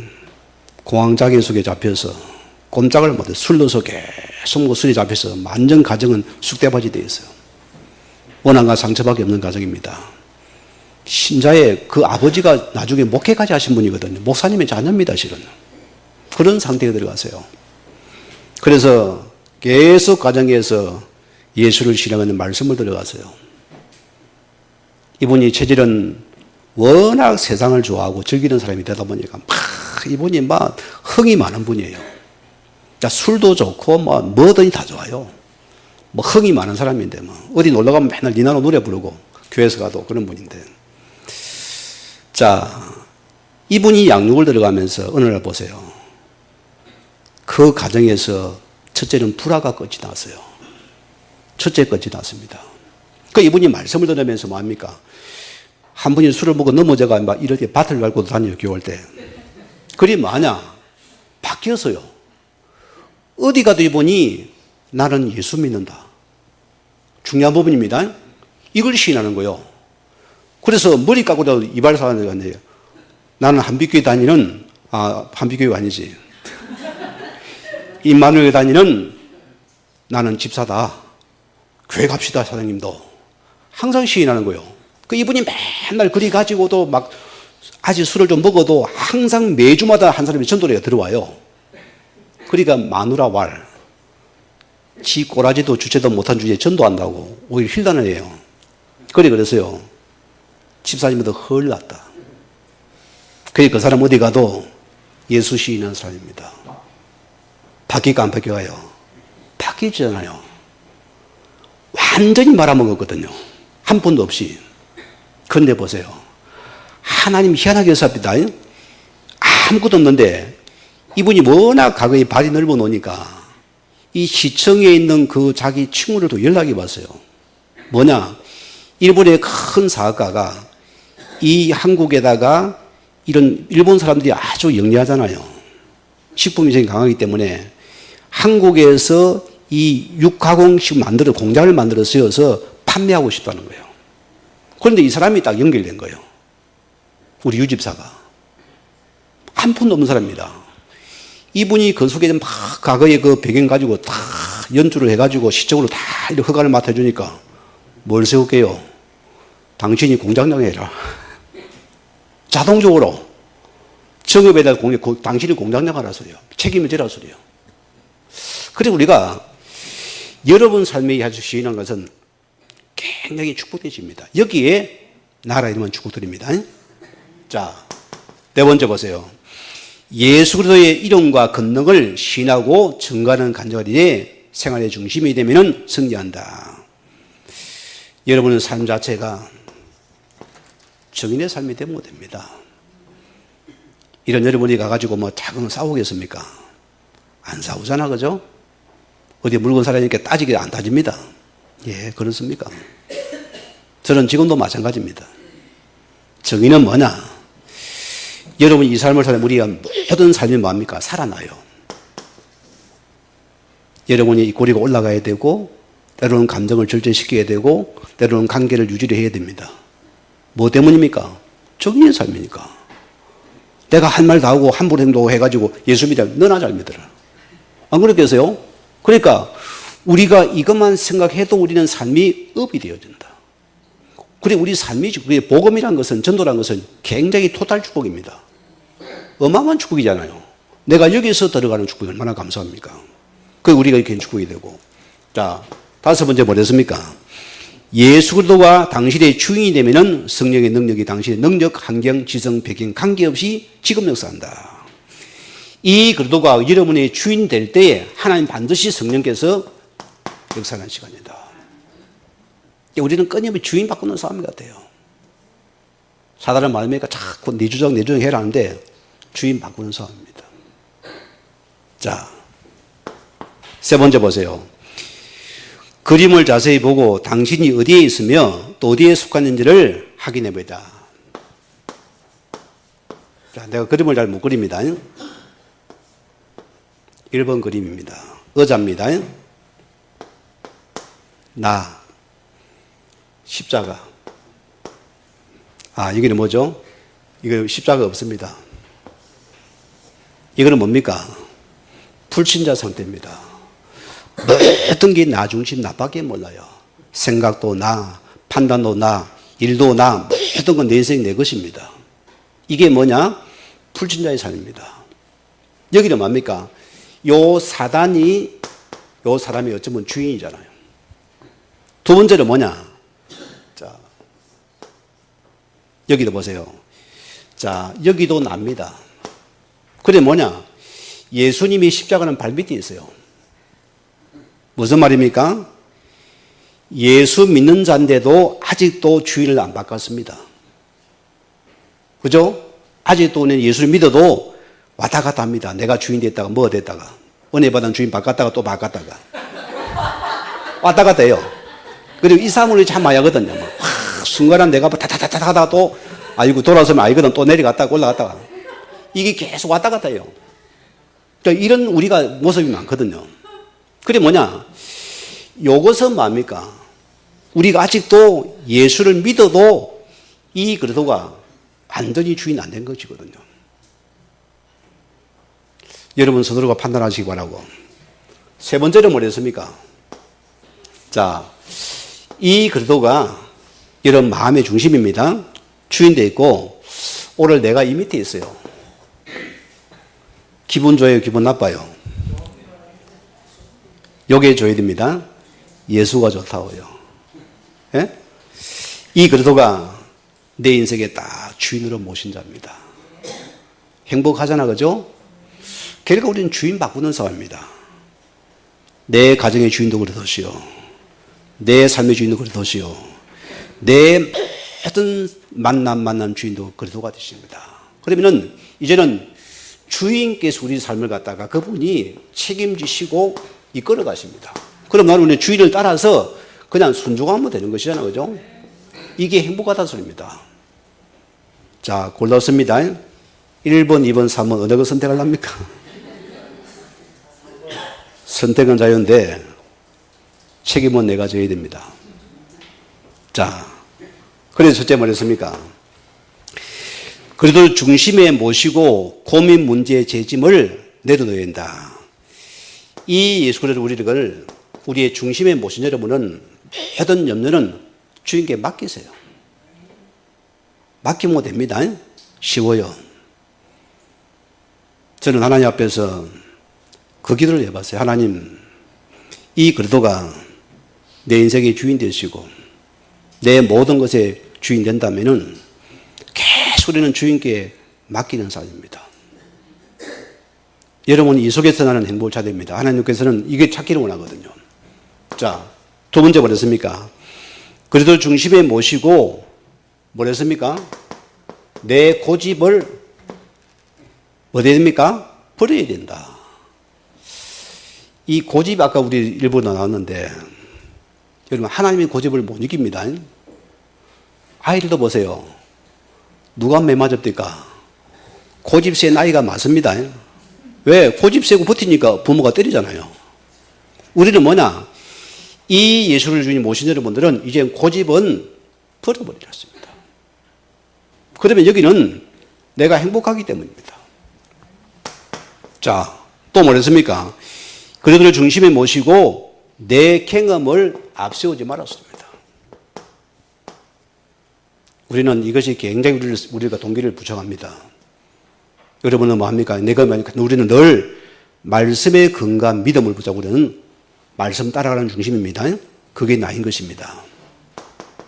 공황장애 속에 잡혀서 꼼짝을 못해 술로서 계속 술에 잡혀서 완전 가정은 쑥대밭이 되어 있어요. 원한과 상처밖에 없는 가정입니다. 신자의 그 아버지가 나중에 목회까지 하신 분이거든요. 목사님의 자녀입니다, 실은. 그런 상태에 들어가세요. 그래서 계속 가정에서 예수를 신앙하는 말씀을 들어가세요. 이분이 체질은 워낙 세상을 좋아하고 즐기는 사람이 되다 보니까 이분이 흥이 많은 분이에요. 술도 좋고 뭐든지 다 좋아요. 흥이 많은 사람인데 어디 놀러 가면 맨날 니나노 노래 부르고 교회에서 가도 그런 분인데. 자, 이분이 양육을 들어가면서 어느 날 보세요. 그 가정에서 첫째는 불화가 끝이 났어요. 첫째 끝이 났습니다. 그 이분이 말씀을 들으면서 뭐합니까? 한 분이 술을 먹고 넘어져가 이럴 때 밭을 밟고 다녀요, 교회 때. 그리 뭐하냐? 바뀌었어요. 어디 가도 이분이 나는 예수 믿는다. 중요한 부분입니다. 이걸 시인하는 거예요. 그래서 머리 깎고도 이발사원에 갔네요. 나는 한빛교회 다니는, 한빛교회가 아니지. 임마누엘 다니는 나는 집사다. 교회 갑시다, 사장님도. 항상 시인하는 거예요. 그 이분이 맨날 그리 가지고도 아직 술을 좀 먹어도 항상 매주마다 한 사람이 전도회가 들어와요. 그러니까 마누라 왈. 지 꼬라지도 주체도 못한 주제에 전도한다고 오히려 힐단을 해요. 그래서요. 집사님도 헐 났다. 그러니까 그 사람 어디 가도 예수 시인하는 사람입니다. 바뀔까 안 바뀌어요? 바뀌잖아요. 완전히 말아먹었거든요. 한 푼도 없이. 그런데 보세요. 하나님 희한하게 했습니다. 아무것도 없는데 이분이 워낙 과거에 발이 넓어 놓으니까 이 시청에 있는 그 자기 친구들도 연락이 왔어요. 뭐냐? 일본의 큰 사학가가 이 한국에다가 이런 일본 사람들이 아주 영리하잖아요. 식품위생이 강하기 때문에 한국에서 이 육가공식 공장을 만들어 쓰여서 판매하고 싶다는 거예요. 그런데 이 사람이 딱 연결된 거예요. 우리 유집사가. 한 푼도 없는 사람입니다. 이분이 그 속에 막 과거의 그 배경 가지고 다 연주를 해가지고 시적으로 다 이렇게 허가를 맡아주니까 뭘 세울게요? 당신이 공장장 해라. 자동적으로 정읍에다 당신이 공장장 하라 소리요. 책임을 지라 소리요. 그리고 우리가 여러분 삶에 아주 시인한 것은 굉장히 축복되십니다. 여기에 나라 이름은 축복드립니다. 자, 네 번째 보세요. 예수 그리스도의 이름과 권능을 신하고 증거하는 간절히 생활의 중심이 되면 승리한다. 여러분의 삶 자체가 정인의 삶이 되면 못 됩니다. 이런 여러분이 가가지고 작은 싸우겠습니까? 안 싸우잖아, 그죠? 어디 물건 사려니까 따지게 안 따집니다. 예, 그렇습니까? 저는 지금도 마찬가지입니다. 정의는 뭐냐? 여러분 이 삶을 살면 우리가 모든 삶이 뭡니까? 살아나요. 여러분이 이 고리가 올라가야 되고 때로는 감정을 절제시켜야 되고 때로는 관계를 유지를 해야 됩니다. 뭐 때문입니까? 정의의 삶이니까. 내가 할 말 다 하고 함부로 행동하고 해가지고 예수 믿어. 너나 잘 믿어라. 안 그렇겠어요? 그러니까 우리가 이것만 생각해도 우리는 삶이 업이 되어진다. 그리고 우리 삶이 복음이란 것은 전도란 것은 굉장히 토탈 축복입니다. 어마어마한 축복이잖아요. 내가 여기서 들어가는 축복이 얼마나 감사합니까? 그 우리가 이렇게 축복이 되고. 자, 다섯 번째 뭐랬습니까? 예수 그리스도가 당신의 주인이 되면은 성령의 능력이 당신의 능력, 환경, 지성, 배경 관계없이 지금 역사한다. 이 그리스도가 여러분의 주인 될 때에 하나님 반드시 성령께서 역사하는 시간이다. 우리는 끊임없이 주인 바꾸는 싸움 같아요. 사단은 말하니까 자꾸 내 주장 해라 하는데 주인 바꾸는 싸움입니다. 자, 세 번째 보세요. 그림을 자세히 보고 당신이 어디에 있으며 또 어디에 속하는지를 확인해 보자. 자, 내가 그림을 잘 못 그립니다. 1번 그림입니다. 의자입니다. 나, 십자가. 여기는 뭐죠? 이거 십자가 없습니다. 이거는 뭡니까? 불신자 상태입니다. 모든 게 나 중심, 나밖에 몰라요. 생각도 나, 판단도 나, 일도 나, 모든 건 내 인생 내 것입니다. 이게 뭐냐? 불신자의 삶입니다. 여기는 뭡니까? 요 사람이 어쩌면 주인이잖아요. 두 번째는 뭐냐? 자, 여기도 보세요. 자, 여기도 납니다. 그래 뭐냐? 예수님이 십자가는 발밑에 있어요. 무슨 말입니까? 예수 믿는 자인데도 아직도 주인을 안 바꿨습니다. 그죠? 아직도 예수를 믿어도 왔다 갔다 합니다. 내가 주인 됐다가 뭐가 됐다가 은혜 받은 주인 바꿨다가 또 바꿨다가 왔다 갔다 해요. 그리고 이 사람을 참 많이 하거든요. 순간은 내가 타타타타 하다가 또 아이고 돌아서면 아이거든 또 내려갔다가 올라갔다가 이게 계속 왔다 갔다 해요. 그러니까 이런 우리가 모습이 많거든요. 그게 뭐냐? 요것은 뭡니까? 우리가 아직도 예수를 믿어도 이 그리스도가 완전히 주인 안 된 것이거든요. 여러분 스스로가 판단하시기 바라고. 세 번째는 뭐랬습니까? 자, 이 그리스도가 이런 마음의 중심입니다. 주인되어 있고 오늘 내가 이 밑에 있어요. 기분 좋아요? 기분 나빠요? 요게 줘야 됩니다. 예수가 좋다고요. 예? 이 그리스도가 내 인생에 딱 주인으로 모신 자입니다. 행복하잖아, 그죠? 그러니까 우리는 주인 바꾸는 사람입니다. 내 가정의 주인도 그리스도시요. 내 삶의 주인도 그리스도시요. 내 모든 만남 주인도 그리스도가 되십니다. 그러면은 이제는 주인께서 우리 삶을 갖다가 그분이 책임지시고 이끌어 가십니다. 그럼 나는 우리 주인을 따라서 그냥 순종하면 되는 것이잖아요. 그죠? 이게 행복하다는 소리입니다. 자, 골랐습니다. 1번, 2번, 3번 어느 거 선택하랍니까? 선택은 자유인데 책임은 내가 져야 됩니다. 자, 그래서 첫째 뭐랬습니까? 그래도 중심에 모시고 고민 문제의 재짐을 내려놓아야 한다. 이 예수 그리스도 우리를 우리의 중심에 모신 여러분은 모든 염려는 주인께 맡기세요. 맡기면 됩니다. 쉬워요. 저는 하나님 앞에서 그 기도를 해봤어요. 하나님, 이 그리스도가 내 인생의 주인 되시고 내 모든 것의 주인 된다면은 계속 우리는 주인께 맡기는 사람입니다. 여러분 이 속에서 나는 행복을 찾아야 됩니다. 하나님께서는 이게 찾기를 원하거든요. 자, 두 번째 뭐랬습니까? 그리스도 중심에 모시고 뭐랬습니까? 내 고집을 뭐 해야 됩니까? 버려야 된다. 이 고집 아까 우리 일부러 나왔는데 여러분 하나님의 고집을 못 이깁니다. 아이들도 보세요. 누가 매 맞았습니까? 고집 센 아이가 맞습니다. 왜? 고집 세고 버티니까 부모가 때리잖아요. 우리는 뭐냐? 이 예수를 주님 모신 여러분들은 이제 고집은 버려버리셨습니다. 그러면 여기는 내가 행복하기 때문입니다. 자, 또 뭐랬습니까? 그들을 중심에 모시고 내 경험을 앞세우지 말았습니다. 우리는 이것이 굉장히 우리가 동기를 부정합니다. 여러분은 뭐합니까? 우리는 늘 말씀의 근간 믿음을 붙잡고 우리는 말씀 따라가는 중심입니다. 그게 나인 것입니다.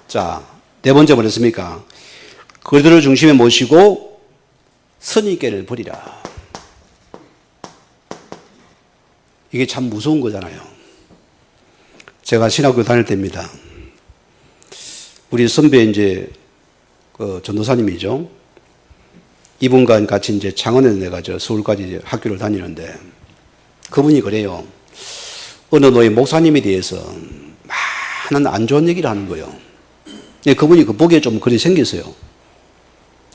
자, 네 번째 뭐랬습니까? 그들을 중심에 모시고 선입견을 버리라. 이게 참 무서운 거잖아요. 제가 신학교 다닐 때입니다. 우리 선배 이제 전도사님이죠. 이분과 같이 이제 창원에 내가 서울까지 학교를 다니는데 그분이 그래요. 어느 노예 목사님에 대해서 많은 안 좋은 얘기를 하는 거예요. 그분이 그 보기에 좀 그리 생겼어요.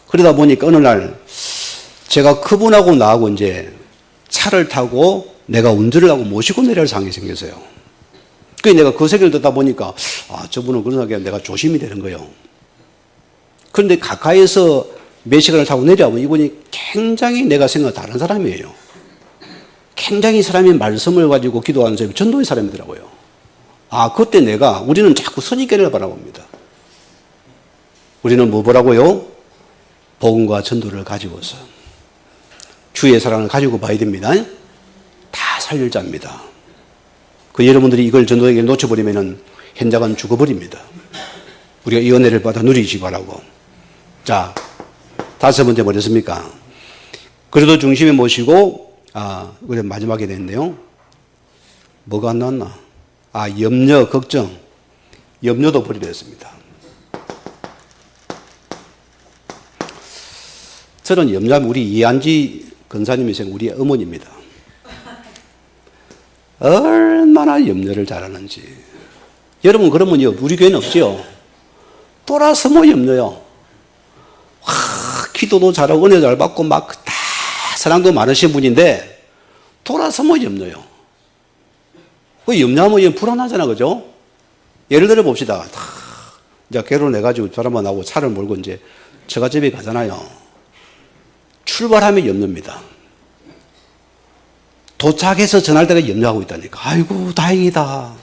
그러다 보니까 어느 날 제가 그분하고 나하고 이제 차를 타고 내가 운전을 하고 모시고 내려갈 상황이 생겼어요. 그래서 내가 그 세계를 듣다 보니까 저분은 그런 생각에 내가 조심이 되는 거예요. 그런데 가까이서 몇 시간을 타고 내려오면 이분이 굉장히 내가 생각한 다른 사람이에요. 굉장히 사람이 말씀을 가지고 기도하는 사람이 전도의 사람이더라고요. 그때 우리는 자꾸 선입견을 바라봅니다. 우리는 뭐 보라고요? 복음과 전도를 가지고서 주의 사랑을 가지고 봐야 됩니다. 다 살릴 자입니다. 여러분들이 이걸 전도에게 놓쳐버리면 현장은 죽어버립니다. 우리가 이 은혜를 받아 누리시 바라고. 자, 다섯 번째 뭐랬습니까? 그래도 중심에 모시고, 우리 마지막에 됐네요. 뭐가 안 나왔나? 염려, 걱정. 염려도 버리려 했습니다. 저는 염려하면 우리 이한지 권사님이 우리 어머니입니다. 얼마나 염려를 잘하는지. 여러분, 그러면 우리 교회는 없지요? 돌아서 뭐 염려요? 기도도 잘하고 은혜 잘 받고 막 다 사랑도 많으신 분인데 돌아서 뭐 염려요? 염려하면 불안하잖아, 그죠? 예를 들어 봅시다. 이제 결혼해가지고 사람만 나오고 차를 몰고 이제 처갓집에 가잖아요. 출발하면 염려입니다. 도착해서 전할 때가 염려하고 있다니까. 아이고, 다행이다.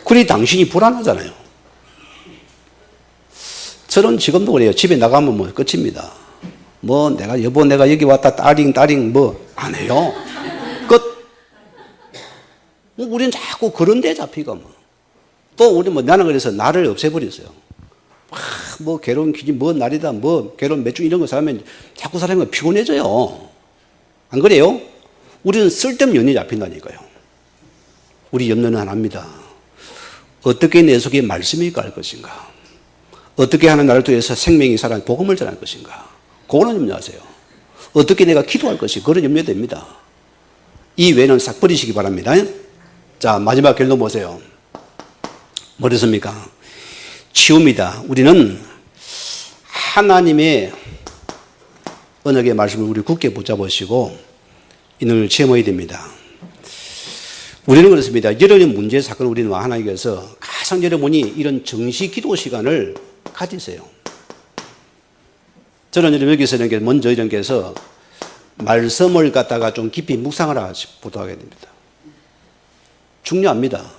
그래, 당신이 불안하잖아요. 저는 지금도 그래요. 집에 나가면 뭐 끝입니다. 여보, 내가 여기 왔다, 따링, 안 해요. 끝. 우리는 자꾸 그런 데 잡히고 또 나는 그래서 나를 없애버렸어요. 결혼 기준, 날이다, 결혼 몇 주 이런 거 사면 자꾸 사람이 피곤해져요. 안 그래요? 우리는 쓸데없는 연이 잡힌다니까요. 우리 염려는 하나입니다. 어떻게 내 속에 말씀이 갈 것인가? 어떻게 하는 나를 통해서 생명이 살아 복음을 전할 것인가? 그거는 염려하세요. 어떻게 내가 기도할 것인가? 그런 염려됩니다. 이 외에는 싹 버리시기 바랍니다. 자, 마지막 결론 보세요. 뭐랬습니까? 치웁니다. 우리는 하나님의 언약의 말씀을 우리 굳게 붙잡으시고 이놈을 체험해야 됩니다. 우리는 그렇습니다. 여러분의 문제 사건을 우리는 하나님께서 가장 여러분이 이런 정시 기도 시간을 가지세요. 저는 여기서 먼저 이런께서 말씀을 갖다가 좀 깊이 묵상을 부탁하게 됩니다. 중요합니다.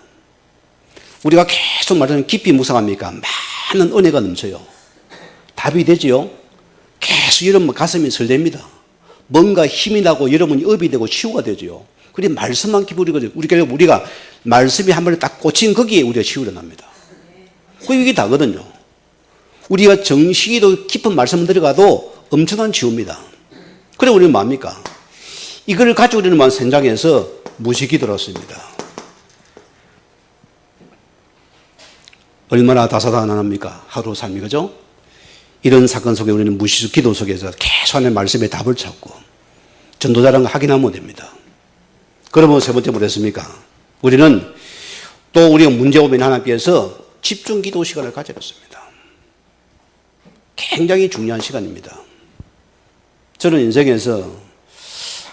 우리가 계속 말하는 깊이 묵상합니까? 많은 은혜가 넘쳐요. 답이 되지요? 계속 여러분 가슴이 설렙니다. 뭔가 힘이 나고 여러분이 업이 되고 치유가 되지요. 그래 말씀만 깊이 우리가 말씀이 한 번에 딱 꽂힌 거기에 우리가 치유가 납니다. 이게 다거든요. 우리가 정식이도 깊은 말씀 들어가도 엄청난 치유입니다. 그래 우리는 뭡니까? 이걸 가지고 우리는 현장에서 무식이 들었습니다. 얼마나 다사다난합니까? 하루 삶이, 그죠? 이런 사건 속에 우리는 무식 기도 속에서 계속 하나님의 말씀에 답을 찾고 전도자라는 거 확인하면 됩니다. 그러면 세 번째 뭐랬습니까? 우리는 또 우리가 문제 오면 하나님께서 집중 기도 시간을 가져갔습니다. 굉장히 중요한 시간입니다. 저는 인생에서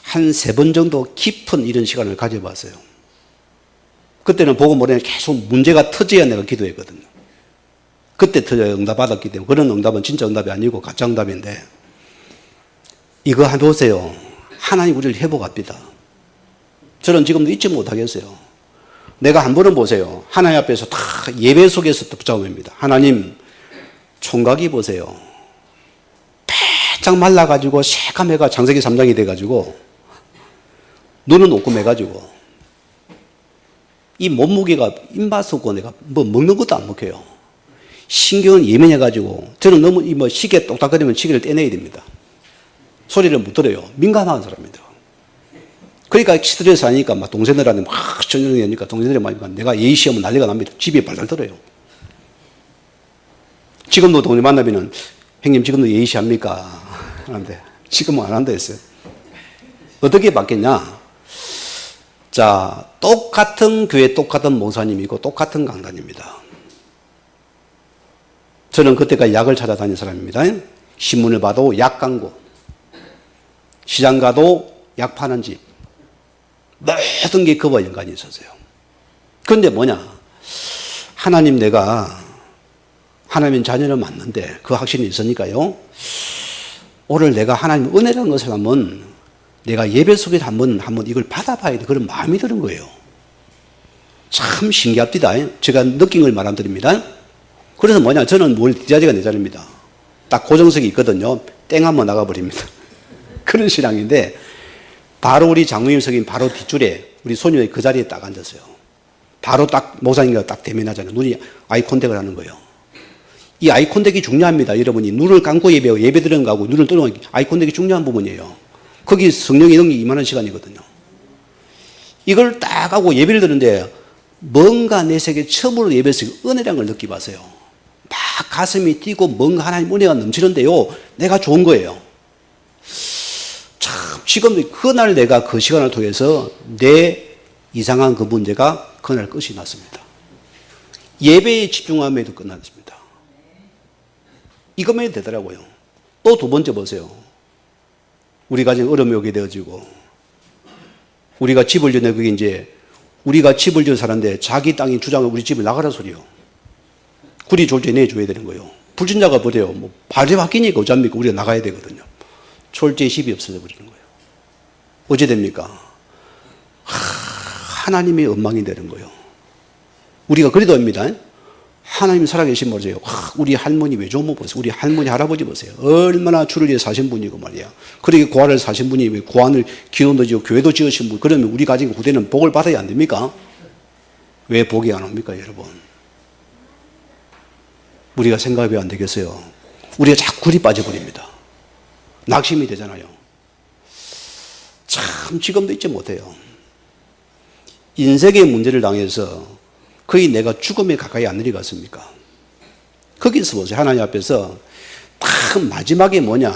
한 3번 정도 깊은 이런 시간을 가져봤어요. 그때는 보고 모르면 계속 문제가 터져야 내가 기도했거든요. 그때 터져야 응답 받았기 때문에 그런 응답은 진짜 응답이 아니고 가짜 응답인데 이거 해보세요. 하나님 우리를 회복합니다. 저는 지금도 잊지 못하겠어요. 내가 한 번은 보세요. 하나님 앞에서 다 예배 속에서 붙잡습니다. 하나님 총각이 보세요. 바짝 말라가지고 새까매가 장세기 3장이 돼가지고 눈은 오금해가지고 이 몸무게가 입맛 없고 내가 먹는 것도 안 먹혀요. 신경은 예민해가지고 저는 너무 시계 똑딱거리면 시계를 떼내야 됩니다. 소리를 못 들어요. 민감한 사람입니다. 그러니까 스트레스 하니까 막 동생들한테 막 전쟁이 하니까 동생들이 막 내가 예의 시험은 난리가 납니다. 집에 발달 들어요. 지금도 동생 만나면은 형님 지금도 예의 시합니까? 하는데 지금은 안 한다 했어요. 어떻게 바뀌었냐? 자, 똑같은 교회 똑같은 목사님이고 똑같은 강단입니다. 저는 그때까지 약을 찾아다닌 사람입니다. 신문을 봐도 약 광고, 시장 가도 약 파는 집, 모든 게 그와 연관이 있었어요. 그런데 뭐냐? 하나님 내가 하나님 자녀는 맞는데 그 확신이 있으니까요. 오늘 내가 하나님 은혜라는 것을 한번 내가 예배 속에서 한번 이걸 받아봐야 돼. 그런 마음이 드는 거예요. 참 신기합니다. 제가 느낀 걸 말 안 드립니다. 그래서 뭐냐? 저는 뒷자리가 내 자리입니다. 딱 고정석이 있거든요. 땡 한번 나가버립니다. 그런 신앙인데 바로 우리 장로님 석인 바로 뒷줄에 우리 소녀의 그 자리에 딱 앉았어요. 바로 딱 목사님과 딱 대면하잖아요. 눈이 아이 컨택을 하는 거예요. 이 아이 컨택이 중요합니다. 여러분이 눈을 감고 예배 드리는 거하고 눈을 뜨는 거 아이 컨택이 중요한 부분이에요. 거기 성령의 능력이 임하는 시간이거든요. 이걸 딱 하고 예배를 드는데 뭔가 내 세계 처음으로 예배에서 은혜라는 걸 느끼봤어요. 막 가슴이 뛰고 뭔가 하나님 은혜가 넘치는데요. 내가 좋은 거예요. 참 지금 그날 내가 그 시간을 통해서 내 이상한 그 문제가 그날 끝이 났습니다. 예배에 집중함에도 끝났습니다. 이것만 해도 되더라고요. 또 두 번째 보세요. 우리가 지금 어려움이 오게 되어지고 우리가 집을 지내 그게 이제 우리가 집을 지어 사는데 자기 땅이 주장을 우리 집을 나가라 소리요. 구리 졸지에 내줘야 되는 거예요. 불신자가 보세요. 뭐 발이 바뀌니까 어쩝니까? 우리가 나가야 되거든요. 졸지에 집이 없어져 버리는 거예요. 어찌 됩니까? 하나님의 엉망이 되는 거예요. 우리가 그래도 합니다. 하나님 살아계신 보세요. 우리 할머니 외조모 보세요. 우리 할머니 할아버지 보세요. 얼마나 주를 위해 사신 분이고 말이야. 그렇게 고아를 사신 분이 왜 고아를 기도도 지고 교회도 지으신 분, 그러면 우리 가진 후대는 복을 받아야 안 됩니까? 왜 복이 안 옵니까, 여러분? 우리가 생각이 안 되겠어요. 우리가 자꾸 굴이 빠져버립니다. 낙심이 되잖아요. 참 지금도 잊지 못해요. 인생의 문제를 당해서 거의 내가 죽음에 가까이 안 내려갔습니까? 거기서 보세요. 하나님 앞에서 딱 마지막에 뭐냐?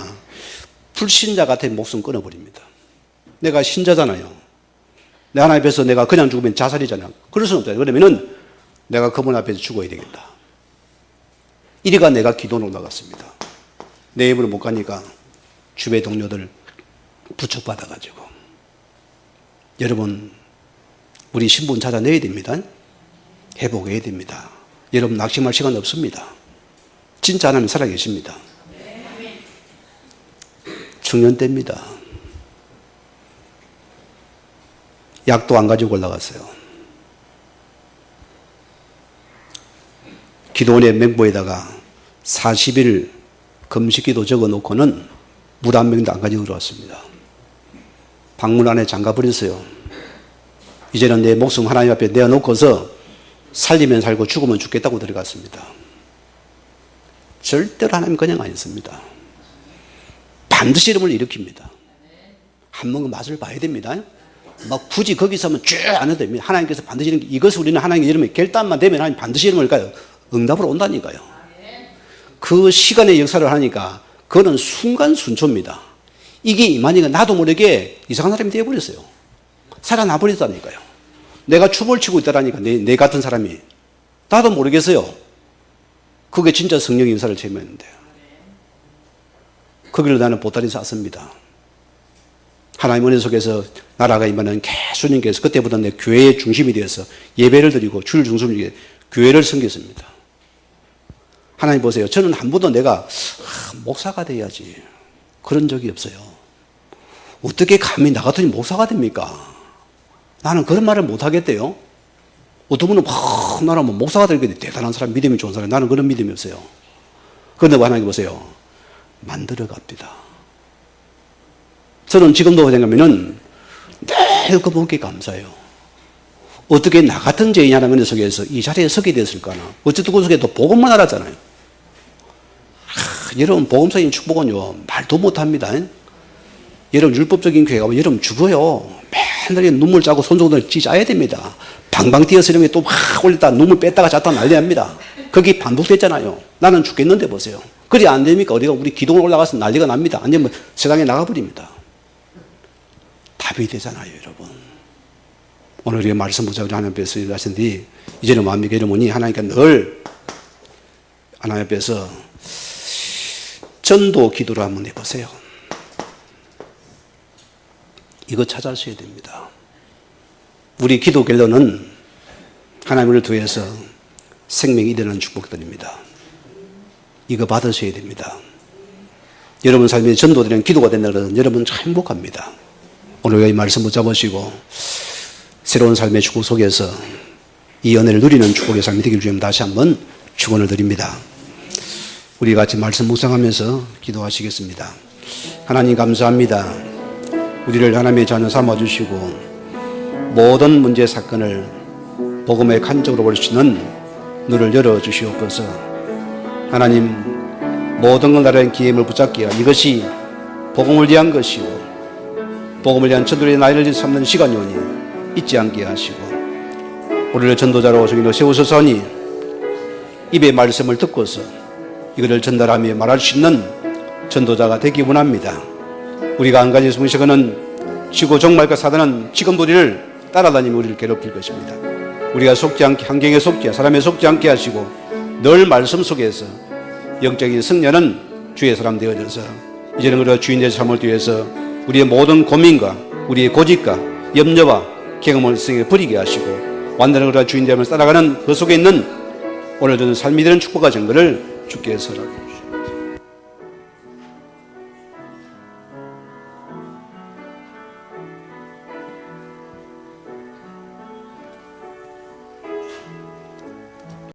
불신자 같은 목숨 끊어버립니다. 내가 신자잖아요. 내 하나님 앞에서 내가 그냥 죽으면 자살이잖아요. 그럴 수는 없잖아요. 그러면은 내가 그분 앞에서 죽어야 되겠다. 이리가 내가 기도로 나갔습니다. 내 입으로 못 가니까 주변 동료들 부축받아가지고. 여러분, 우리 신분 찾아내야 됩니다. 회복해야 됩니다. 여러분 낙심할 시간 없습니다. 진짜 하나님 살아계십니다. 청년 때입니다. 약도 안 가지고 올라갔어요. 기도원의 맹보에다가 40일 금식기도 적어놓고는 물 한 병도 안 가지고 들어왔습니다. 방문 안에 잠가버렸어요. 이제는 내 목숨 하나님 앞에 내어놓고서 살리면 살고 죽으면 죽겠다고 들어갔습니다. 절대로 하나님 그냥 안 했습니다. 반드시 이름을 일으킵니다. 한 번 맛을 봐야 됩니다. 막 굳이 거기서 하면 쭉 안 해도 됩니다. 하나님께서 반드시 이것을 우리는 하나님의 이름에 결단만 되면 하나님 반드시 이름을 응답으로 온다니까요. 그 시간의 역사를 하니까 그거는 순간순초입니다. 이게 임하니까 나도 모르게 이상한 사람이 되어버렸어요. 살아나버렸다니까요. 내가 춤을 추고 있다라니까 내 같은 사람이 나도 모르겠어요. 그게 진짜 성령의 역사를 체험했는데 거기를 나는 보따리 쌌습니다. 하나님 은혜 속에서 나라가 임하는 예수님께서 그때부터 내 교회의 중심이 되어서 예배를 드리고 주일 중심으로 교회를 섬겼습니다. 하나님 보세요. 저는 한 번도 내가 목사가 돼야지 그런 적이 없어요. 어떻게 감히 나 같으니 목사가 됩니까? 나는 그런 말을 못 하겠대요. 어떤 분은 나는 뭐 목사가 되겠는데 대단한 사람, 믿음이 좋은 사람. 나는 그런 믿음이 없어요. 그런데 하나님 보세요. 만들어 갑니다. 저는 지금도 생각하면은 늘 그분께 감사해요. 어떻게 나 같은 죄인이 하나님 속에서 이 자리에 서게 됐을까나. 어쨌든 그 속에 또 복음만 알았잖아요. 여러분 복음적인 축복은요 말도 못합니다. 여러분 율법적인 교회 가면 여러분 죽어요. 맨날 눈물 짜고 손정도를 찢어야 됩니다. 방방 뛰어서 이런 게 또 막 올렸다 눈물 뺐다가 잤다 난리 납니다. 그게 반복됐잖아요. 나는 죽겠는데 보세요. 그리 안 됩니까? 우리 기둥을 올라가서 난리가 납니다. 안 되면 세상에 나가버립니다. 답이 되잖아요, 여러분. 오늘 우리가 말씀 보자고 하나님 앞에서 일하신뒤 이제는 마음이 괴로우니 하나님께 늘 하나님 앞에서 전도 기도를 한번 해보세요. 이거 찾아셔야 됩니다. 우리 기도 결론은 하나님을 통해서 생명이 일어나는 축복들입니다. 이거 받으셔야 됩니다. 여러분 삶에 전도되는 기도가 된다면 여러분 참 행복합니다. 오늘 이 말씀 붙잡으시고 새로운 삶의 축복 속에서 이 은혜를 누리는 축복의 삶이 되기를 주님 다시 한번 축원을 드립니다. 우리 같이 말씀 묵상하면서 기도하시겠습니다. 하나님 감사합니다. 우리를 하나님의 자녀 삼아주시고 모든 문제 사건을 복음의 칸적으로 볼 수 있는 눈을 열어주시옵소서. 하나님 모든 걸 나라는 기회를 붙잡기야 이것이 복음을 위한 것이고 복음을 위한 전도의 나이를 삼는 시간이오니 잊지 않게 하시고 우리를 전도자로 저기로 세우소서 하니 입의 말씀을 듣고서 이것을 전달하며 말할 수 있는 전도자가 되기 원합니다. 우리가 한 가지 성식은 지구 종말과 사단은 지금도 우리를 따라다니며 우리를 괴롭힐 것입니다. 우리가 속지 않게 환경에 속지 사람에 속지 않게 하시고 늘 말씀 속에서 영적인 승려는 주의 사람 되어져서 이제는 우리가 주인의 삶을 위해서 우리의 모든 고민과 우리의 고집과 염려와 경험을 승에 버리게 하시고 완전한 우리가 주인의 삶을 따라가는 그 속에 있는 오늘 저는 삶이 되는 축복과 증거를 주께 서라고